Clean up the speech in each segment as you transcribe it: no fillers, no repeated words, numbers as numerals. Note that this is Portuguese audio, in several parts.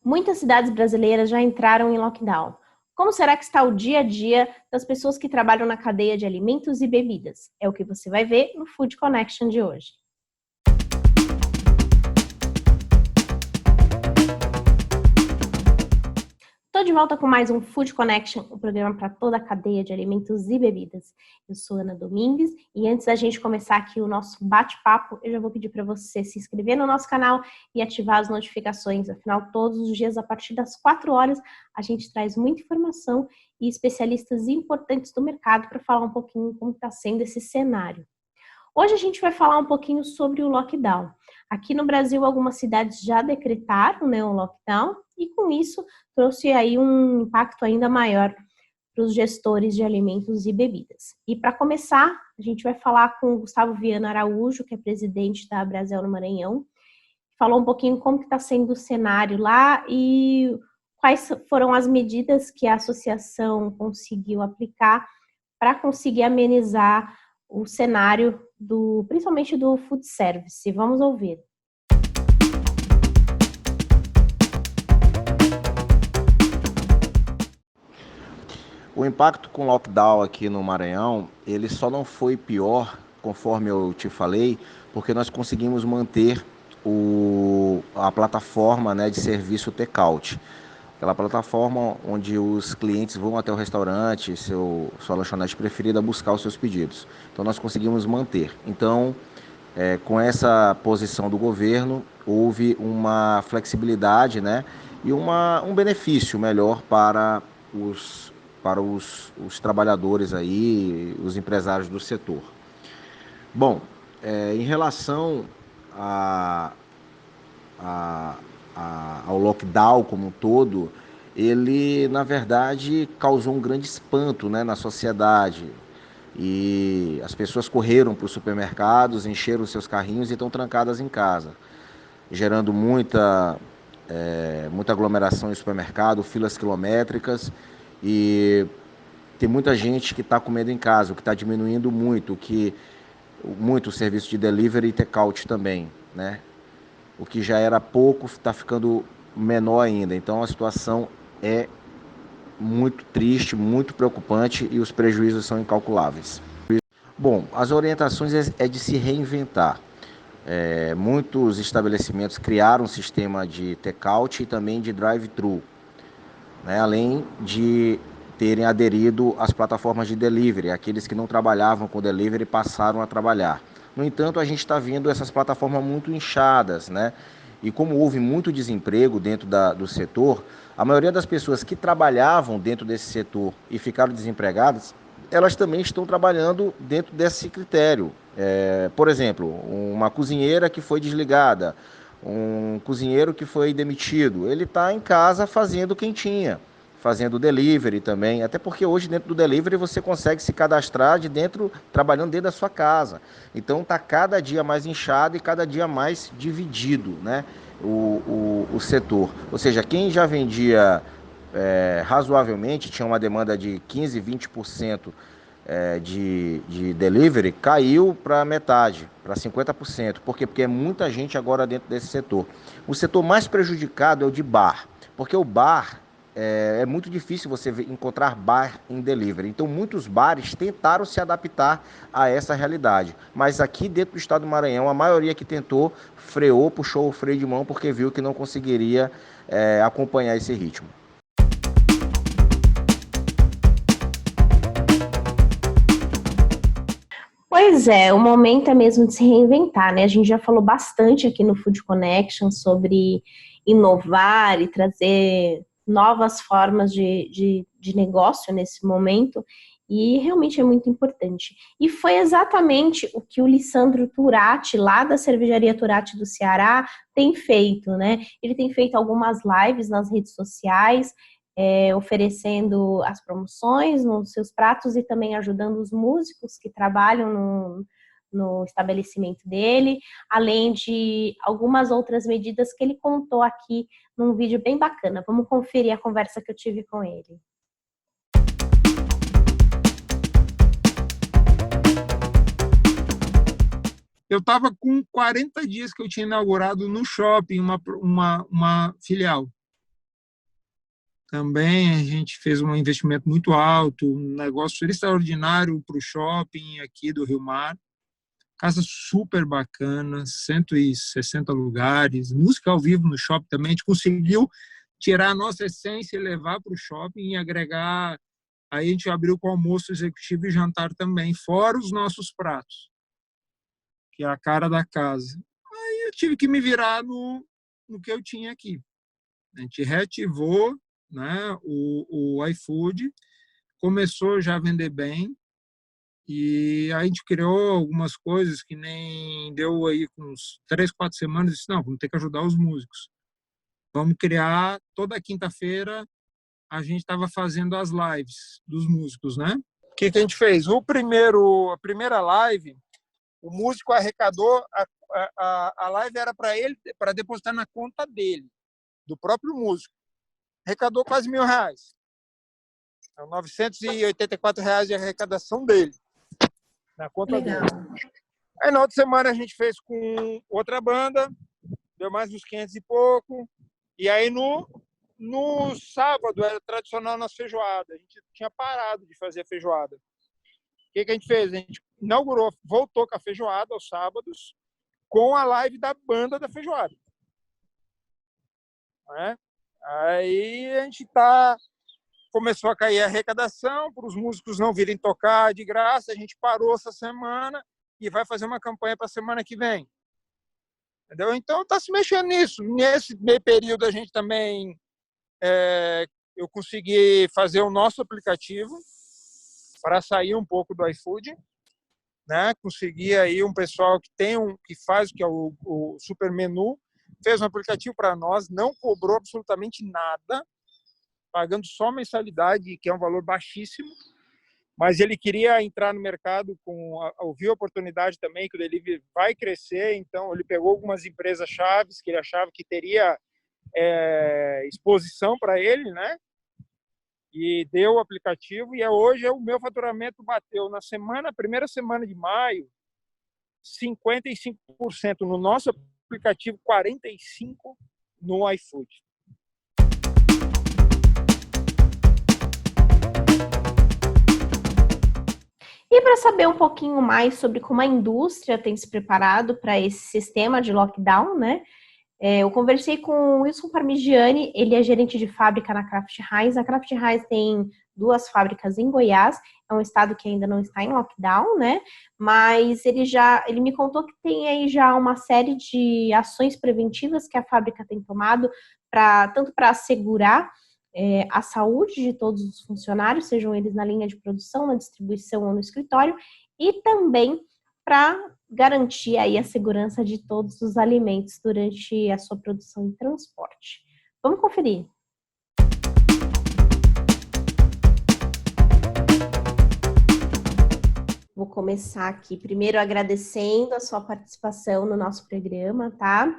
Muitas cidades brasileiras já entraram em lockdown. Como será que está o dia a dia das pessoas que trabalham na cadeia de alimentos e bebidas? É o que você vai ver no Food Connection de hoje. Estou de volta com mais um Food Connection, o programa para toda a cadeia de alimentos e bebidas. Eu sou Ana Domingues e antes da gente começar aqui o nosso bate-papo, eu já vou pedir para você se inscrever no nosso canal e ativar as notificações. Afinal, todos os dias, a partir das 4 horas, a gente traz muita informação e especialistas importantes do mercado para falar um pouquinho como está sendo esse cenário. Hoje a gente vai falar um pouquinho sobre o lockdown. Aqui no Brasil, algumas cidades já decretaram, o lockdown e com isso trouxe aí um impacto ainda maior para os gestores de alimentos e bebidas. E para começar, a gente vai falar com o Gustavo Viana Araújo, que é presidente da Brasel no Maranhão, falou um pouquinho como que está sendo o cenário lá e quais foram as medidas que a associação conseguiu aplicar para conseguir amenizar o cenário principalmente do food service. Vamos ouvir. O impacto com o lockdown aqui no Maranhão, ele só não foi pior, conforme eu te falei, porque nós conseguimos manter a plataforma, de serviço take-out. Aquela plataforma onde os clientes vão até o restaurante, sua lanchonete preferida, buscar os seus pedidos. Então nós conseguimos manter. Então, com essa posição do governo, houve uma flexibilidade, e um benefício melhor para os trabalhadores aí, os empresários do setor. Bom, em relação ao lockdown como um todo, ele, na verdade, causou um grande espanto, na sociedade. E as pessoas correram para os supermercados, encheram os seus carrinhos e estão trancadas em casa, gerando muita aglomeração em supermercado, filas quilométricas, e tem muita gente que está comendo em casa, o que está diminuindo muito o serviço de delivery e take-out também, O que já era pouco está ficando menor ainda. Então a situação é muito triste, muito preocupante e os prejuízos são incalculáveis. Bom, as orientações é de se reinventar. Muitos estabelecimentos criaram um sistema de take-out e também de drive-thru, além de terem aderido às plataformas de delivery. Aqueles que não trabalhavam com delivery passaram a trabalhar. No entanto, a gente está vendo essas plataformas muito inchadas, E como houve muito desemprego dentro do setor, a maioria das pessoas que trabalhavam dentro desse setor e ficaram desempregadas, elas também estão trabalhando dentro desse critério. Por exemplo, uma cozinheira que foi desligada, um cozinheiro que foi demitido, ele está em casa fazendo quentinha, fazendo delivery também, até porque hoje dentro do delivery você consegue se cadastrar trabalhando dentro da sua casa. Então está cada dia mais inchado e cada dia mais dividido, o setor. Ou seja, quem já vendia razoavelmente, tinha uma demanda de 15%, 20% de delivery, caiu para metade, para 50%. Por quê? Porque é muita gente agora dentro desse setor. O setor mais prejudicado é o de bar, porque o bar é muito difícil você encontrar bar em delivery. Então, muitos bares tentaram se adaptar a essa realidade. Mas aqui dentro do estado do Maranhão, a maioria que tentou, freou, puxou o freio de mão, porque viu que não conseguiria acompanhar esse ritmo. Pois é, o momento é mesmo de se reinventar, A gente já falou bastante aqui no Food Connection sobre inovar e trazer novas formas de negócio nesse momento, e realmente é muito importante. E foi exatamente o que o Lissandro Turati, lá da Cervejaria Turati do Ceará, tem feito, Ele tem feito algumas lives nas redes sociais, oferecendo as promoções nos seus pratos e também ajudando os músicos que trabalham no estabelecimento dele, além de algumas outras medidas que ele contou aqui num vídeo bem bacana. Vamos conferir a conversa que eu tive com ele. Eu estava com 40 dias que eu tinha inaugurado no shopping uma filial. também a gente fez um investimento muito alto, um negócio extraordinário para o shopping aqui do Rio Mar. Casa super bacana, 160 lugares, música ao vivo no shopping também. A gente conseguiu tirar a nossa essência e levar para o shopping e agregar. Aí a gente abriu com almoço executivo e jantar também, fora os nossos pratos, que é a cara da casa. Aí eu tive que me virar no que eu tinha aqui. A gente reativou, né, o iFood, começou já a vender bem, e a gente criou algumas coisas que nem deu aí com uns 3, 4 semanas, disse, não, vamos ter que ajudar os músicos. Vamos criar, toda quinta-feira a gente estava fazendo as lives dos músicos, né? O que a gente fez? A primeira live, o músico arrecadou, a live era para ele, para depositar na conta dele, do próprio músico. Arrecadou quase R$1.000. São R$984 de arrecadação dele, na conta dele. Aí na outra semana a gente fez com outra banda, deu mais uns 500 e pouco. E aí no sábado era tradicional nas feijoadas. A gente tinha parado de fazer a feijoada. O que a gente fez? A gente inaugurou, voltou com a feijoada aos sábados, com a live da banda da feijoada. Né? Aí a gente começou a cair a arrecadação para os músicos não virem tocar de graça. A gente parou essa semana e vai fazer uma campanha para a semana que vem. Entendeu? Então está se mexendo nisso. Nesse meio período a gente também eu consegui fazer o nosso aplicativo para sair um pouco do iFood, né? Consegui aí um pessoal que faz, que é o Super Menu, fez um aplicativo para nós, não cobrou absolutamente nada, pagando só mensalidade, que é um valor baixíssimo, mas ele queria entrar no mercado, ouviu a oportunidade também que o delivery vai crescer, então ele pegou algumas empresas chaves que ele achava que teria exposição para ele, né? E deu o aplicativo, e hoje o meu faturamento bateu primeira semana de maio, 55% no nosso aplicativo, 45% no iFood. E para saber um pouquinho mais sobre como a indústria tem se preparado para esse sistema de lockdown, né? Eu conversei com o Wilson Parmigiani, ele é gerente de fábrica na Kraft Heinz. A Kraft Heinz tem 2 fábricas em Goiás, é um estado que ainda não está em lockdown, né? Mas ele me contou que tem aí já uma série de ações preventivas que a fábrica tem tomado, tanto para assegurar a saúde de todos os funcionários, sejam eles na linha de produção, na distribuição ou no escritório, e também para garantir aí a segurança de todos os alimentos durante a sua produção e transporte. Vamos conferir. Vou começar aqui primeiro agradecendo a sua participação no nosso programa, tá?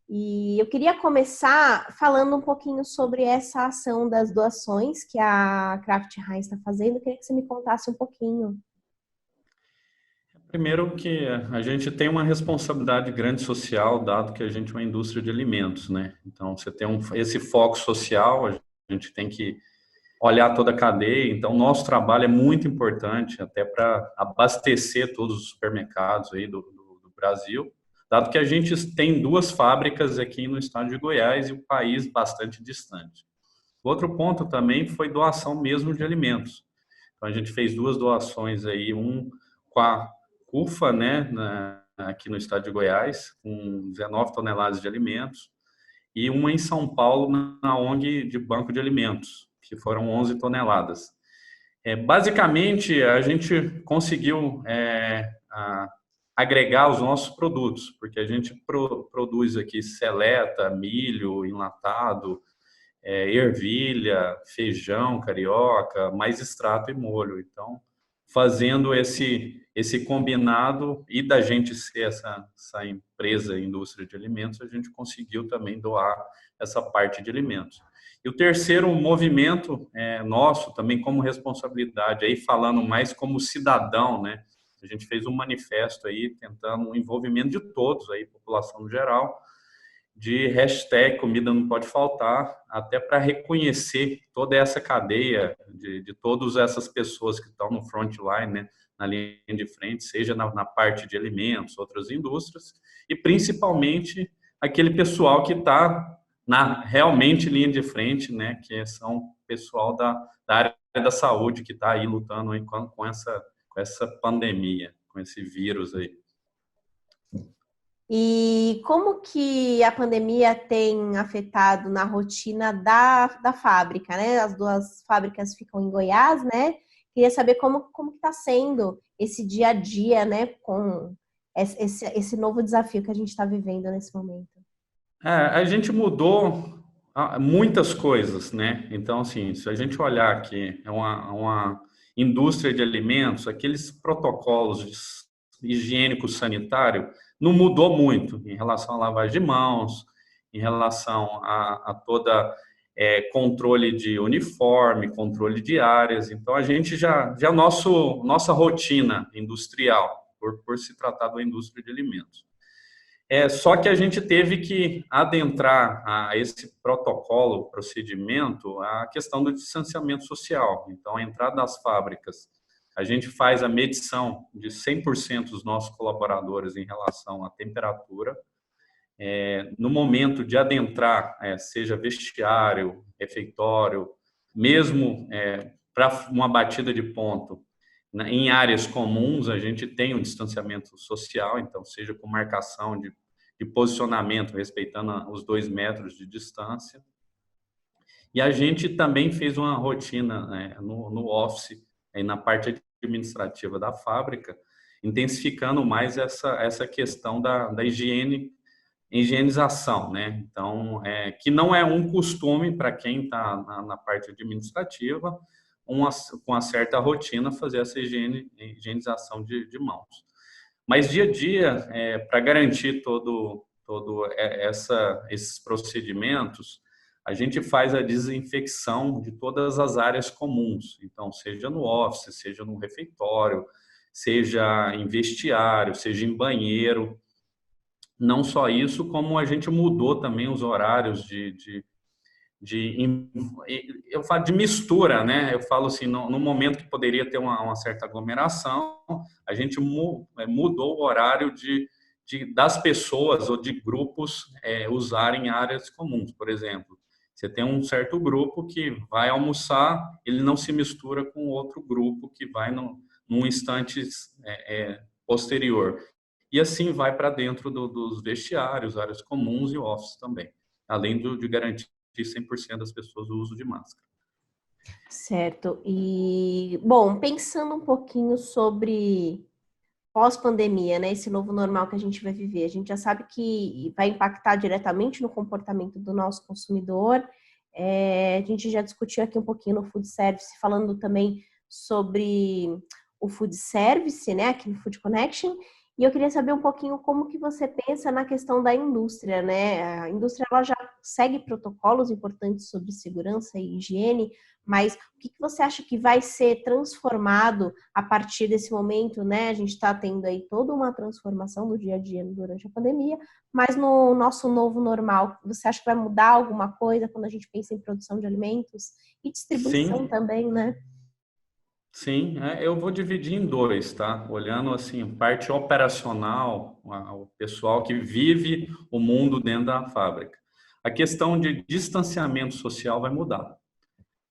E eu queria começar falando um pouquinho sobre essa ação das doações que a Kraft Heinz está fazendo. Eu queria que você me contasse um pouquinho. Primeiro que a gente tem uma responsabilidade grande social, dado que a gente é uma indústria de alimentos, né? Então, você tem esse foco social, a gente tem que olhar toda a cadeia. Então, nosso trabalho é muito importante até para abastecer todos os supermercados aí do Brasil, dado que a gente tem 2 fábricas aqui no estado de Goiás e um país bastante distante. Outro ponto também foi doação mesmo de alimentos. Então, a gente fez 2 doações aí, com a CUFA, né, aqui no estado de Goiás, com 19 toneladas de alimentos, e uma em São Paulo, na ONG de Banco de Alimentos, que foram 11 toneladas. Basicamente, a gente conseguiu agregar os nossos produtos, porque a gente produz aqui seleta, milho enlatado, ervilha, feijão carioca, mais extrato e molho. Então, fazendo esse combinado e da gente ser essa empresa, indústria de alimentos, a gente conseguiu também doar essa parte de alimentos. E o terceiro movimento nosso, também como responsabilidade, aí falando mais como cidadão, né? A gente fez um manifesto aí, tentando o envolvimento de todos, aí, população no geral, de hashtag comida não pode faltar, até para reconhecer toda essa cadeia de todas essas pessoas que estão no frontline, né, na linha de frente, seja na parte de alimentos, outras indústrias, e principalmente aquele pessoal que está na realmente linha de frente, né, que são o pessoal da área da saúde que está aí lutando aí com essa pandemia, com esse vírus aí. E como que a pandemia tem afetado na rotina da fábrica, né? As duas fábricas ficam em Goiás, né? Queria saber como que está sendo esse dia a dia, né? Com esse novo desafio que a gente está vivendo nesse momento. A gente mudou muitas coisas, né? Então, assim, se a gente olhar aqui, é uma indústria de alimentos, aqueles protocolos higiênicos sanitários não mudou muito em relação à lavagem de mãos, em relação a toda controle de uniforme, controle de áreas. Então, a gente nossa rotina industrial, por se tratar da indústria de alimentos. Só que a gente teve que adentrar a esse protocolo, procedimento, a questão do distanciamento social. Então, a entrada das fábricas, a gente faz a medição de 100% dos nossos colaboradores em relação à temperatura. No momento de adentrar, seja vestiário, refeitório, mesmo para uma batida de ponto, em áreas comuns, a gente tem um distanciamento social, então, seja com marcação de posicionamento, respeitando os 2 metros de distância. E a gente também fez uma rotina no office, na parte administrativa da fábrica, intensificando mais essa questão da higienização, né? Então, que não é um costume para quem está na parte administrativa, com uma certa rotina, fazer essa higienização de mãos. Mas dia a dia, para garantir esses procedimentos, a gente faz a desinfecção de todas as áreas comuns. Então, seja no office, seja no refeitório, seja em vestiário, seja em banheiro. Não só isso, como a gente mudou também os horários eu falo de mistura, né? Eu falo assim, no momento que poderia ter uma certa aglomeração, a gente mudou o horário das pessoas ou de grupos usarem áreas comuns. Por exemplo, você tem um certo grupo que vai almoçar, ele não se mistura com outro grupo que vai num instante posterior. E assim vai para dentro dos vestiários, áreas comuns e office também, além de garantir 100% das pessoas o uso de máscara. Certo. E, bom, pensando um pouquinho sobre pós-pandemia, né, esse novo normal que a gente vai viver, a gente já sabe que vai impactar diretamente no comportamento do nosso consumidor. A gente já discutiu aqui um pouquinho no food service, falando também sobre o food service, né, aqui no Food Connection. E eu queria saber um pouquinho como que você pensa na questão da indústria, né? A indústria ela já segue protocolos importantes sobre segurança e higiene, mas o que você acha que vai ser transformado a partir desse momento, né? A gente está tendo aí toda uma transformação do dia a dia durante a pandemia, mas no nosso novo normal, você acha que vai mudar alguma coisa quando a gente pensa em produção de alimentos e distribuição Sim. também, né? Sim, eu vou dividir em 2, tá? Olhando assim, parte operacional, o pessoal que vive o mundo dentro da fábrica. A questão de distanciamento social vai mudar.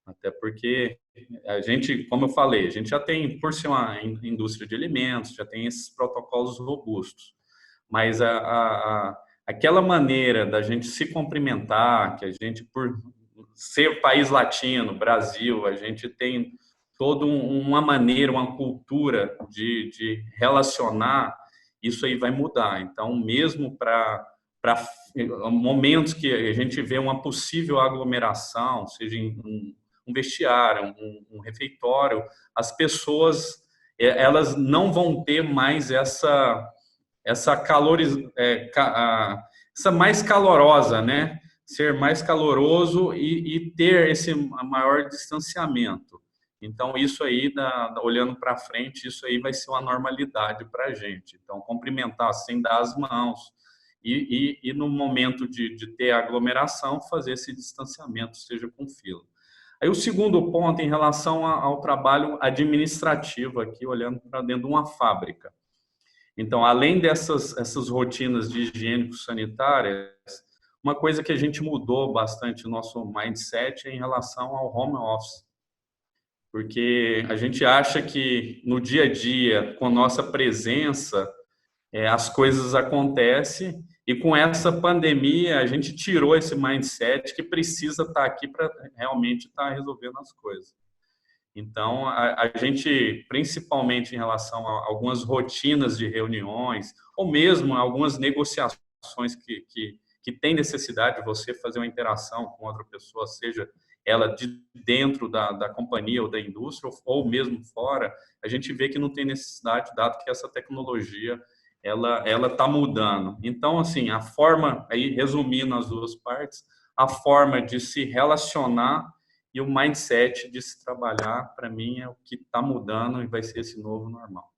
Até porque a gente, como eu falei, a gente já tem, por ser uma indústria de alimentos, já tem esses protocolos robustos. Mas aquela maneira da gente se cumprimentar, que a gente, por ser país latino, Brasil, a gente tem toda uma maneira, uma cultura de relacionar, isso aí vai mudar. Então, mesmo para momentos que a gente vê uma possível aglomeração, seja em um vestiário, um refeitório, as pessoas elas não vão ter mais essa mais calorosa, né? Ser mais caloroso e ter esse maior distanciamento. Então, isso aí, olhando para frente, isso aí vai ser uma normalidade para a gente. Então, cumprimentar sem dar as mãos e no momento de ter aglomeração, fazer esse distanciamento, seja com fila. Aí o segundo ponto em relação ao trabalho administrativo aqui, olhando para dentro de uma fábrica. Então, além essas rotinas de higiênico-sanitárias, uma coisa que a gente mudou bastante o nosso mindset é em relação ao home office. Porque a gente acha que no dia a dia, com nossa presença, as coisas acontecem, e com essa pandemia a gente tirou esse mindset que precisa estar aqui para realmente estar resolvendo as coisas. Então, a gente, principalmente em relação a algumas rotinas de reuniões, ou mesmo algumas negociações que tem necessidade de você fazer uma interação com outra pessoa, seja ela de dentro da companhia ou da indústria, ou mesmo fora, a gente vê que não tem necessidade, dado que essa tecnologia ela está mudando. Então, assim, a forma, aí resumindo as duas partes, a forma de se relacionar e o mindset de se trabalhar, para mim, é o que está mudando e vai ser esse novo normal.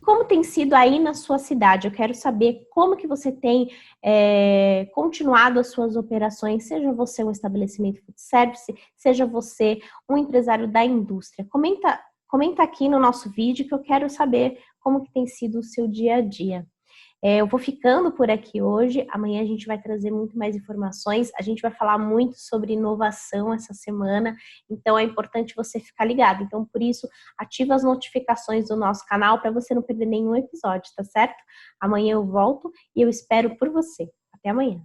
Como tem sido aí na sua cidade? Eu quero saber como que você tem continuado as suas operações, seja você um estabelecimento food service, seja você um empresário da indústria. Comenta aqui no nosso vídeo que eu quero saber como que tem sido o seu dia a dia. Eu vou ficando por aqui hoje, amanhã a gente vai trazer muito mais informações, a gente vai falar muito sobre inovação essa semana, então é importante você ficar ligado. Então, por isso, ativa as notificações do nosso canal para você não perder nenhum episódio, tá certo? Amanhã eu volto e eu espero por você. Até amanhã.